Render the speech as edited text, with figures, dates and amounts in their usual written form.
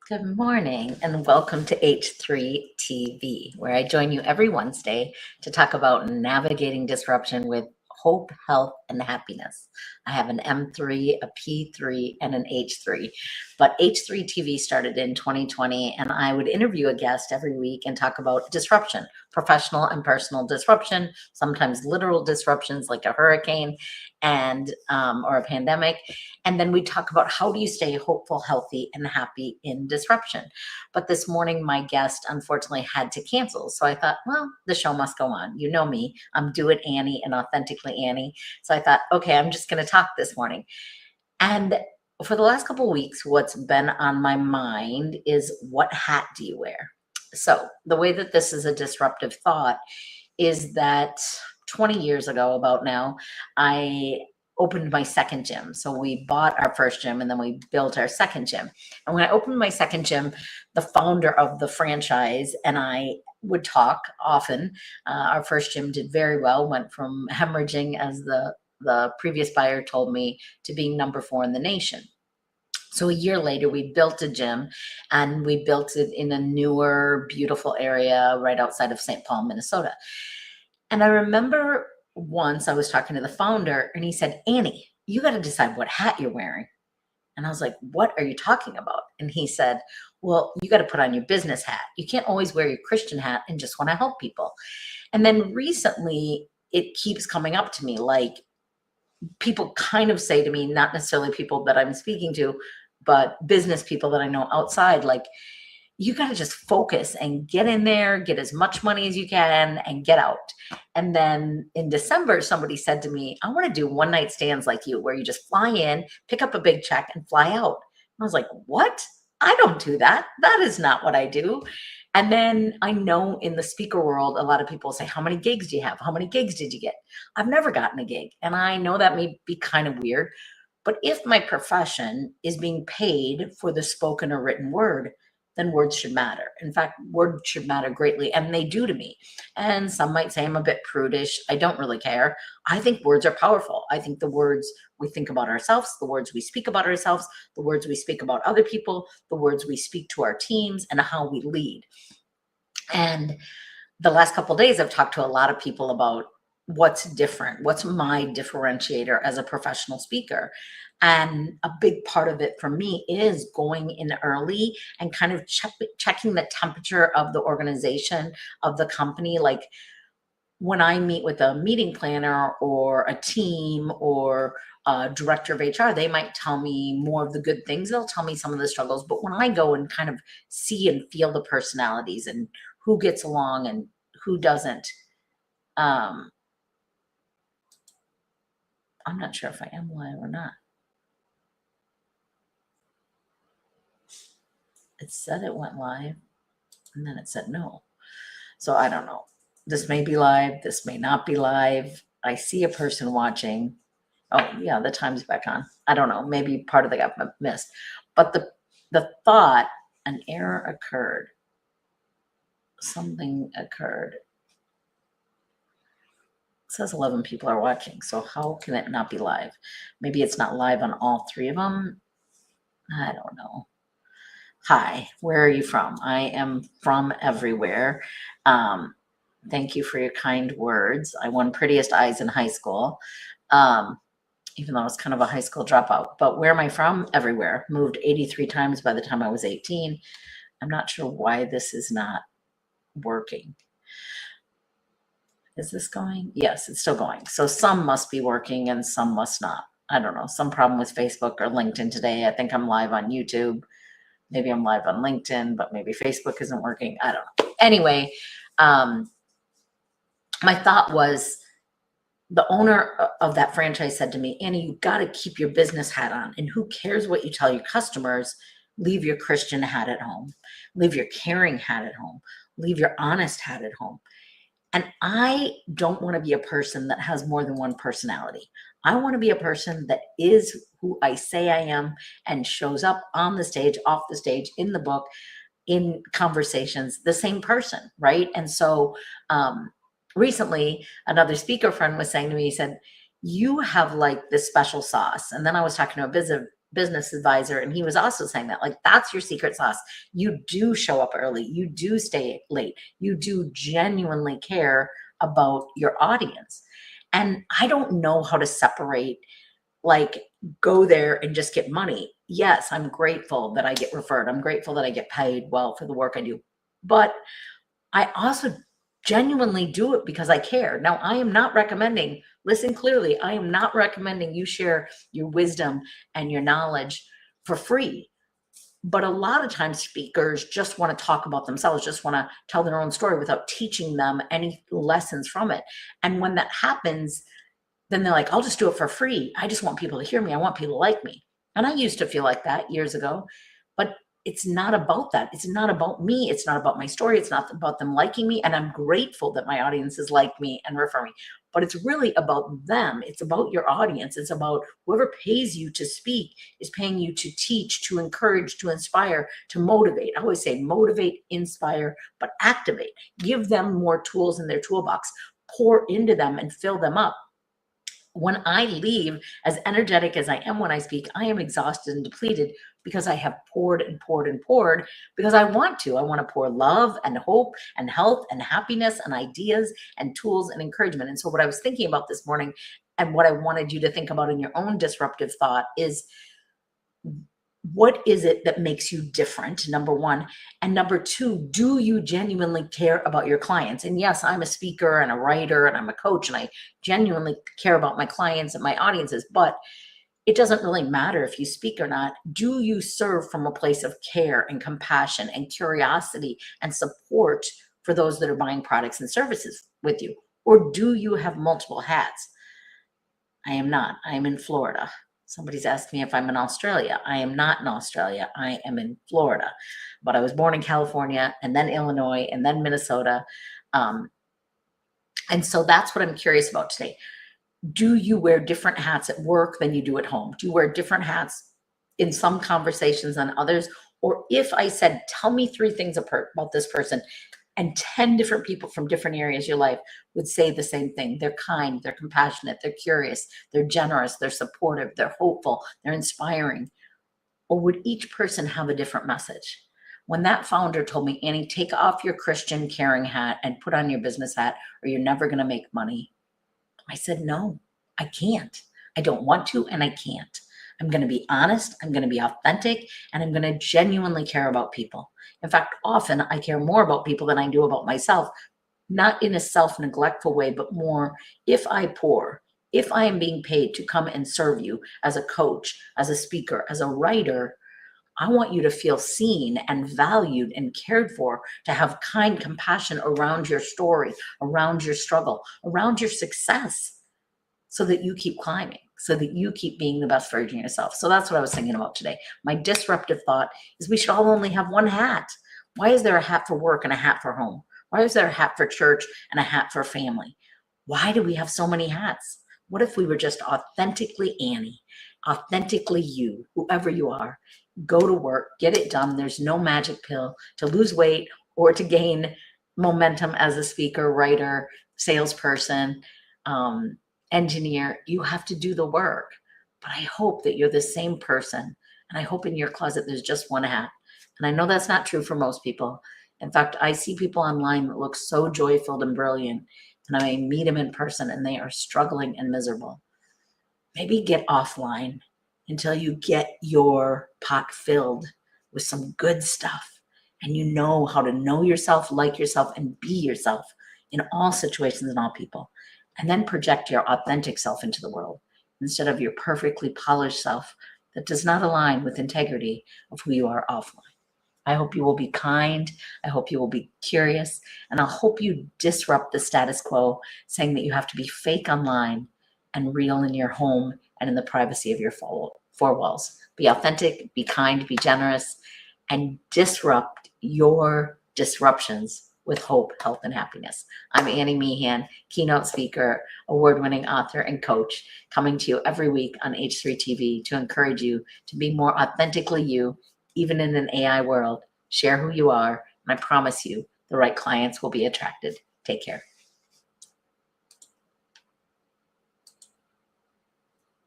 Good morning and welcome to H3 TV, where I join you every Wednesday to talk about navigating disruption with hope, health, and happiness. I have an M3, a P3, and an H3, but H3 TV started in 2020, and I would interview a guest every week and talk about disruption, professional and personal disruption, sometimes literal disruptions like a hurricane and or a pandemic. And then we talk about how do you stay hopeful, healthy, and happy in disruption. But this morning, my guest unfortunately had to cancel. So I thought, well, the show must go on. You know me, I'm Do It Annie and Authentically Annie. So I thought, okay, I'm just going to talk this morning. And for the last couple of weeks, what's been on my mind is what hat do you wear? So the way that this is a disruptive thought is that 20 years ago, about now, I opened my second gym. So we bought our first gym and then we built our second gym. And when I opened my second gym, the founder of the franchise and I would talk often. Our first gym did very well, went from hemorrhaging, as the previous buyer told me, to being number 4 in the nation. So a year later, we built a gym, and we built it in a newer, beautiful area right outside of St. Paul, Minnesota. And I remember once I was talking to the founder and he said, Annie, you got to decide what hat you're wearing. And I was like, what are you talking about? And he said, well, you got to put on your business hat. You can't always wear your Christian hat and just want to help people. And then recently it keeps coming up to me, like people kind of say to me, not necessarily people that I'm speaking to, but business people that I know outside, like, you got to just focus and get in there, get as much money as you can and get out. And then in December, somebody said to me, I want to do one night stands like you, where you just fly in, pick up a big check and fly out. And I was like, what? I don't do that. That is not what I do. And then I know in the speaker world, a lot of people say, how many gigs do you have? How many gigs did you get? I've never gotten a gig. And I know that may be kind of weird, but if my profession is being paid for the spoken or written word, then words should matter. In fact, words should matter greatly, and they do to me. And some might say I'm a bit prudish. I don't really care. I think words are powerful. I think the words we think about ourselves, the words we speak about ourselves, the words we speak about other people, the words we speak to our teams, and how we lead. And the last couple of days, I've talked to a lot of people about what's different, what's my differentiator as a professional speaker. And a big part of it for me is going in early and kind of checking the temperature of the organization, of the company. Like when I meet with a meeting planner or a team or a director of HR, they might tell me more of the good things. They'll tell me some of the struggles. But when I go and kind of see and feel the personalities and who gets along and who doesn't, I'm not sure if I am live or not. It said it went live and then it said no. So I don't know. This may be live. This may not be live. I see a person watching. Oh yeah, the time's back on. I don't know. Maybe part of it got missed. But the thought, an error occurred. Something occurred. It says 11 people are watching. So how can it not be live? Maybe it's not live on all 3 of them. I don't know. Hi, where are you from? I am from everywhere. Thank you for your kind words. I won Prettiest Eyes in high school, even though I was kind of a high school dropout. But where am I from? Everywhere. Moved 83 times by the time I was 18. I'm not sure why this is not working. Is this going? Yes, it's still going. So some must be working and some must not. I don't know. Some problem with Facebook or LinkedIn today. I think I'm live on YouTube. Maybe I'm live on LinkedIn, but maybe Facebook isn't working. I don't know. Anyway, my thought was, the owner of that franchise said to me, Annie, you got to keep your business hat on. And who cares what you tell your customers? Leave your Christian hat at home. Leave your caring hat at home. Leave your honest hat at home. And I don't want to be a person that has more than one personality. I want to be a person that is who I say I am and shows up on the stage, off the stage, in the book, in conversations, the same person, right? And so recently, another speaker friend was saying to me, he said, you have like this special sauce. And then I was talking to a business advisor, and he was also saying that, like, that's your secret sauce. You do show up early, you do stay late, you do genuinely care about your audience. And I don't know how to separate, like, go there and just get money. Yes, I'm grateful that I get referred. I'm grateful that I get paid well for the work I do. But I also genuinely do it because I care. Now, I am not recommending, listen clearly, I am not recommending you share your wisdom and your knowledge for free. But a lot of times speakers just want to talk about themselves, just want to tell their own story without teaching them any lessons from it. And when that happens, then they're like, I'll just do it for free. I just want people to hear me. I want people to like me. And I used to feel like that years ago, but it's not about that. It's not about me. It's not about my story. It's not about them liking me. And I'm grateful that my audiences like me and refer me, but it's really about them. It's about your audience. It's about whoever pays you to speak is paying you to teach, to encourage, to inspire, to motivate. I always say motivate, inspire, but activate. Give them more tools in their toolbox. Pour into them and fill them up. When I leave, as energetic as I am when I speak, I am exhausted and depleted because I have poured and poured and poured because I want to. I want to pour love and hope and health and happiness and ideas and tools and encouragement. And so what I was thinking about this morning and what I wanted you to think about in your own disruptive thought is, what is it that makes you different, number one? And number two, do you genuinely care about your clients? And yes, I'm a speaker and a writer and I'm a coach, and I genuinely care about my clients and my audiences, but it doesn't really matter if you speak or not. Do you serve from a place of care and compassion and curiosity and support for those that are buying products and services with you? Or do you have multiple hats? I am not. I am in Florida. Somebody's asked me if I'm in Australia. I am not in Australia. I am in Florida. But I was born in California and then Illinois and then Minnesota. And so that's what I'm curious about today. Do you wear different hats at work than you do at home? Do you wear different hats in some conversations than others? Or if I said, tell me 3 things about this person, and 10 different people from different areas of your life would say the same thing. They're kind, they're compassionate, they're curious, they're generous, they're supportive, they're hopeful, they're inspiring. Or would each person have a different message? When that founder told me, Annie, take off your Christian caring hat and put on your business hat, or you're never going to make money, I said, no, I can't. I don't want to, and I can't. I'm going to be honest, I'm going to be authentic, and I'm going to genuinely care about people. In fact, often I care more about people than I do about myself, not in a self-neglectful way, but more if I pour, if I am being paid to come and serve you as a coach, as a speaker, as a writer, I want you to feel seen and valued and cared for, to have kind compassion around your story, around your struggle, around your success, so that you keep climbing, so that you keep being the best version of yourself. So that's what I was thinking about today. My disruptive thought is we should all only have one hat. Why is there a hat for work and a hat for home? Why is there a hat for church and a hat for family? Why do we have so many hats? What if we were just authentically Annie, authentically you, whoever you are? Go to work, get it done. There's no magic pill to lose weight or to gain momentum as a speaker, writer, salesperson, engineer. You have to do the work. But I hope that you're the same person. And I hope in your closet there's just one hat. And I know that's not true for most people. In fact, I see people online that look so joy-filled and brilliant, and I meet them in person and they are struggling and miserable. Maybe get offline until you get your pot filled with some good stuff, and you know how to know yourself, like yourself, and be yourself in all situations and all people. And then project your authentic self into the world instead of your perfectly polished self that does not align with integrity of who you are offline. I hope you will be kind. I hope you will be curious. And I hope you disrupt the status quo, saying that you have to be fake online and real in your home and in the privacy of your four walls. Be authentic, be kind, be generous, and disrupt your disruptions with hope, health, and happiness. I'm Annie Meehan, keynote speaker, award-winning author, and coach, coming to you every week on H3 TV to encourage you to be more authentically you, even in an AI world. Share who you are, and I promise you the right clients will be attracted. Take care.